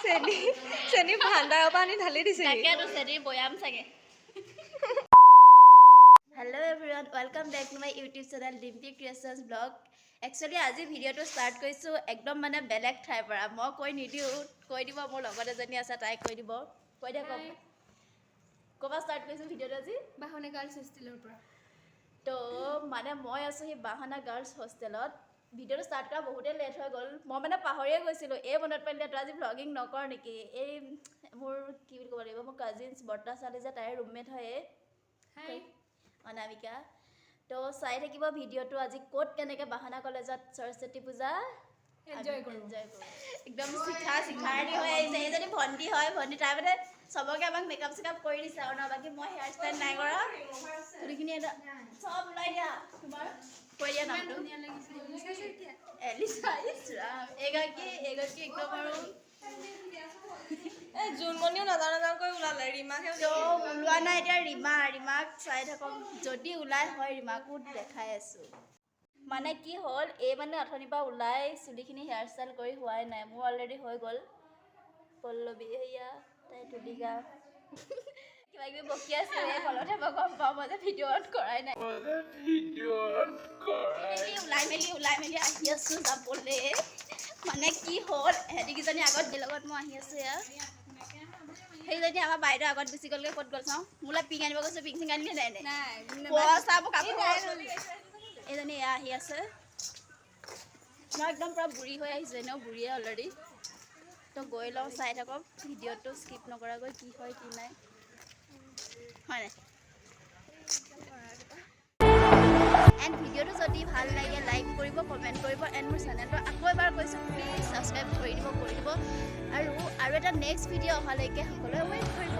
চেনি ভাণ্ডাৰৰ পৰা আনি ঢালি দিছে তাকেতো চেনিৰ বৈয়াম চাগে hello' everyone welcome back to my YouTube channel Dimpi creations vlog actually আজি ভিডিঅ'টো ষ্টাৰ্ট কৰিছোঁ একদম মানে বেলেগ ঠাইৰ পৰা মই কৈ নিদিওঁ কৈ দিব মোৰ লগত এজনী আছে তাইক কৈ দিব কৈ দিয়া ক'ৰপৰা ষ্টাৰ্ট কৰিছোঁ ভিডিঅ'টো আজি বাহনে গাৰ্লছ হোষ্টেলৰ পৰা তো মানে মই আছোঁ সেই বাহানা গাৰ্লছ হোষ্টেলত ভিডিঅ'টো ষ্টাৰ্ট কৰা বহুতেই লেট হৈ গ'ল মই মানে পাহৰিয়ে গৈছিলোঁ এই মনত পৰিলে তই আজি ভ্লগিং নকৰ নেকি এই মোৰ কি বুলি ক'ব লাগিব মোৰ কাজিনছ বৰ্তা ছোৱালী যে তাইৰ ৰুমমেট হয় অনামিকা তো চাই থাকিব ভিডিঅ'টো আজি ক'ত কেনেকৈ বাহানা কলেজত সৰস্বতী পূজা এনজয় কৰোঁ একদম চিখাৰণী হৈ আহিছে এইজনী ভণ্টি হয় ভণ্টি তাই মানে চবকে আমাক মেকআপ চেকআপ কৰি দিছে আৰু ন বাকী মই হেয়াৰ ষ্টাইল নাই কৰা গোটেইখিনি চব ওলাই দিয়া তোমাৰ কৈ দিয়া নামটো এলিছা ইছৰাম এইগৰাকী একদম আৰু এই জোনমণিও নাজানকৈ ওলালে ৰীমাকে ওলোৱা নাই এতিয়া ৰীমাক চাই থাকক যদি ওলাই হয় ৰীমাকো দেখাই আছোঁ মানে কি হ'ল এই মানে অথনিৰ পৰা ওলাই চুলিখিনি হেয়াৰ ষ্টাইল কৰি হোৱাই নাই মোৰ অলৰেডি হৈ গ'ল পল্লৱী সেয়া তাই তুলিকা কিবা কিবি বকি আছে এই ফলতে মই গম পাওঁ মই যে ভিডিঅ' অন কৰাই নাই ওলাই মেলি আহি আছোঁ যাবলৈ মানে কি হ'ল হেৰিকেইজনী আগত লগত মই আহি আছোঁ এয়া সেইজনী আমাৰ বাইদেউ আগত গুচি গ'লগৈ ক'ত গ'ল চাওঁ মোলৈ পিং আনিব গৈছোঁ পিং চিং আনিলে নাই পইচা মোক এইজনী এয়া আহি আছে মই একদম পূৰা বুঢ়ী হৈ আহিছোঁ এনেও বুঢ়ীয়ে অলৰেডি তো গৈ লওঁ চাই থাকক ভিডিঅ'টো স্কিপ নকৰাকৈ কি হয় কি নাই হয় নাই এণ্ড ভিডিঅ'টো যদি ভাল লাগে লাইক কৰিব কমেণ্ট কৰিব এণ্ড মোৰ চেনেলটো আকৌ এবাৰ কৈছোঁ প্লিজ ছাবস্ক্ৰাইব কৰি দিব আৰু এটা নেক্সট ভিডিঅ' অহালৈকে সকলোৱে ৱেইট কৰিব